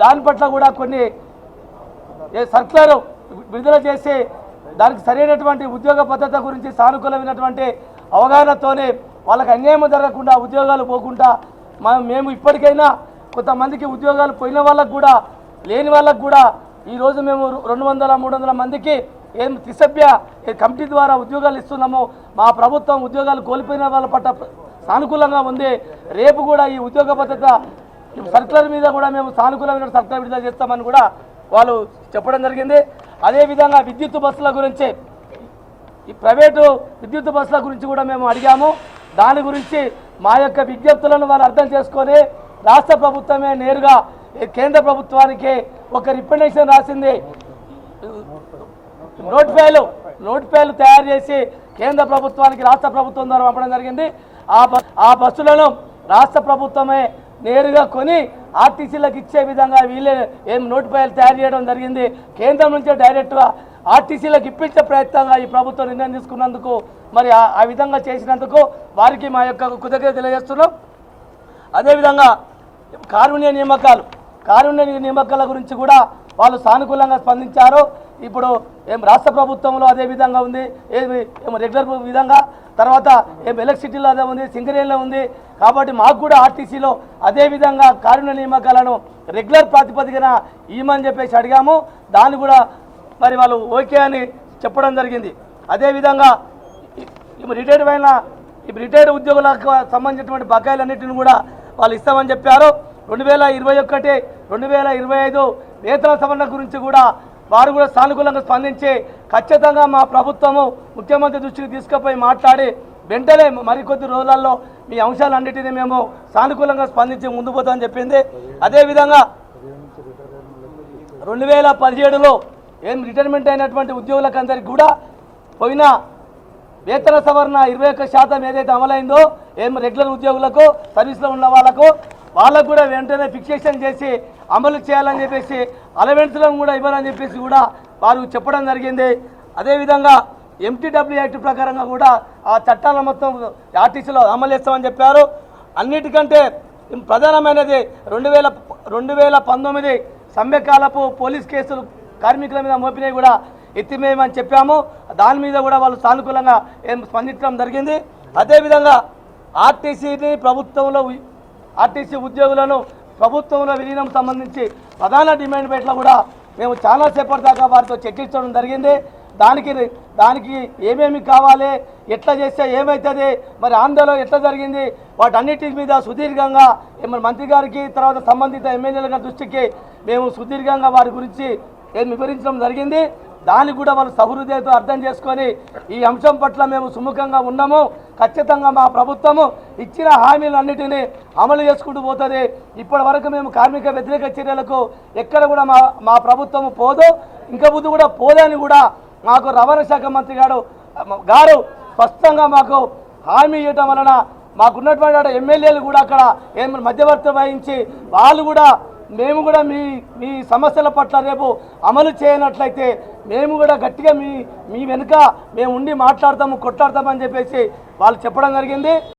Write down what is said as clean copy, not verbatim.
దాని పట్ల కూడా కొన్ని సర్కులర్ విడుదల చేసి దానికి సరైనటువంటి ఉద్యోగ భద్రత గురించి సానుకూలమైనటువంటి అవగాహనతోనే వాళ్ళకి అన్యాయం జరగకుండా ఉద్యోగాలు పోకుండా మేము ఇప్పటికైనా కొంతమందికి ఉద్యోగాలు పోయిన వాళ్ళకు కూడా లేని వాళ్ళకు కూడా ఈరోజు మేము 200-300 మందికి ఏం త్రిసభ్య కమిటీ ద్వారా ఉద్యోగాలు ఇస్తున్నాము. మా ప్రభుత్వం ఉద్యోగాలు కోల్పోయిన వాళ్ళ పట్ల సానుకూలంగా ఉంది. రేపు కూడా ఈ ఉద్యోగ భద్రత సర్కులర్ మీద కూడా మేము సానుకూలమైన సర్కులర్ విడుదల చేస్తామని కూడా వాళ్ళు చెప్పడం జరిగింది. అదేవిధంగా విద్యుత్ బస్సుల గురించి ఈ ప్రైవేటు విద్యుత్ బస్సుల గురించి కూడా మేము అడిగాము. దాని గురించి మా యొక్క విజ్ఞప్తులను వాళ్ళు అర్థం చేసుకొని రాష్ట్ర ప్రభుత్వమే నేరుగా కేంద్ర ప్రభుత్వానికి ఒక రిప్రజెంటేషన్ రాసింది. నోటిఫైలు తయారు చేసి కేంద్ర ప్రభుత్వానికి రాష్ట్ర ప్రభుత్వం ద్వారా పంపడం జరిగింది. ఆ బస్సులను రాష్ట్ర ప్రభుత్వమే నేరుగా కొని ఆర్టీసీలకు ఇచ్చే విధంగా వీళ్ళే నోటిఫైలు తయారు చేయడం జరిగింది. కేంద్రం నుంచే డైరెక్ట్గా ఆర్టీసీలకు ఇప్పించే ప్రయత్నంగా ఈ ప్రభుత్వం నిర్ణయం తీసుకున్నందుకు మరి ఆ విధంగా చేసినందుకు వారికి మా యొక్క కృతజ్ఞత తెలియజేస్తున్నాం. అదేవిధంగా కారుణ్య నియామకాల గురించి కూడా వాళ్ళు సానుకూలంగా స్పందించారు. ఇప్పుడు రాష్ట్ర ప్రభుత్వంలో అదే విధంగా ఉంది, రెగ్యులర్ విధంగా తర్వాత ఎలక్ట్రిసిటీలో అదే ఉంది, సింగరేణిలో ఉంది. కాబట్టి మాకు కూడా ఆర్టీసీలో అదే విధంగా కారుణ్య నియామకాలను రెగ్యులర్ ప్రాతిపదికన ఇవ్వమని చెప్పేసి అడిగాము. దాన్ని కూడా మరి వాళ్ళు ఓకే అని చెప్పడం జరిగింది. అదేవిధంగా రిటైర్డ్ ఉద్యోగులకు సంబంధించినటువంటి బకాయిలన్నింటిని కూడా వాళ్ళు ఇస్తామని చెప్పారు. 2021, 2025 వేతన సవరణ గురించి కూడా వారు కూడా సానుకూలంగా స్పందించి ఖచ్చితంగా మా ప్రభుత్వము ముఖ్యమంత్రి దృష్టికి తీసుకుపోయి మాట్లాడి వెంటనే మరికొద్ది రోజులలో మీ అంశాలన్నింటినీ మేము సానుకూలంగా స్పందించి ముందు పోతామని చెప్పింది. అదేవిధంగా 2017లో రిటైర్మెంట్ అయినటువంటి ఉద్యోగులకు అందరికీ కూడా పోయిన వేతన సవరణ 21% ఏదైతే అమలైందో రెగ్యులర్ ఉద్యోగులకు సర్వీస్లో ఉన్న వాళ్ళకు కూడా వెంటనే ఫిక్సేషన్ చేసి అమలు చేయాలని చెప్పేసి అలవెన్స్లను కూడా ఇవ్వాలని చెప్పేసి కూడా వారు చెప్పడం జరిగింది. అదేవిధంగా MTW యాక్ట్ ప్రకారంగా కూడా ఆ చట్టాలను మొత్తం ఆర్టీసీలో అమలు చేస్తామని చెప్పారు. అన్నిటికంటే ప్రధానమైనది 2019 సమ్మెకాలపు పోలీస్ కేసులు కార్మికుల మీద మోపినవి కూడా ఎత్తివేయమని చెప్పాము. దాని మీద కూడా వాళ్ళు సానుకూలంగా స్పందించడం జరిగింది. అదేవిధంగా ఆర్టీసీ ఉద్యోగులను ప్రభుత్వంలో విలీనం సంబంధించి ప్రధాన డిమాండ్ పట్ల కూడా మేము చాలాసేపటి దాకా వారితో చర్చించడం జరిగింది. దానికి ఏమేమి కావాలి, ఎట్లా చేస్తే ఏమవుతుంది, మరి ఆందోళన ఎట్లా జరిగింది, వాటన్నిటి మీద సుదీర్ఘంగా మంత్రి గారికి తర్వాత సంబంధిత ఎమ్మెల్యేల గారి దృష్టికి మేము సుదీర్ఘంగా వారి గురించి వివరించడం జరిగింది. దాన్ని కూడా వాళ్ళు సహృదయతో అర్థం చేసుకొని ఈ అంశం పట్ల మేము సుముఖంగా ఉన్నాము. ఖచ్చితంగా మా ప్రభుత్వము ఇచ్చిన హామీలన్నిటినీ అమలు చేసుకుంటూ పోతుంది. ఇప్పటి వరకు మేము కార్మిక వ్యతిరేక చర్యలకు ఎక్కడ కూడా మా ప్రభుత్వము పోదు, ఇంకా ముందు కూడా పోదని కూడా మాకు రవాణా శాఖ మంత్రి గారు స్పష్టంగా మాకు హామీ ఇవ్వటం వలన మాకున్నటువంటి ఎమ్మెల్యేలు కూడా అక్కడ మధ్యవర్తి వహించి వాళ్ళు కూడా మేము కూడా మీ సమస్యల పట్ల రేపు అమలు చేయనట్లయితే మేము కూడా గట్టిగా మీ వెనుక మేము ఉండి మాట్లాడతాము, కొట్లాడతామని చెప్పేసి వాళ్ళు చెప్పడం జరిగింది.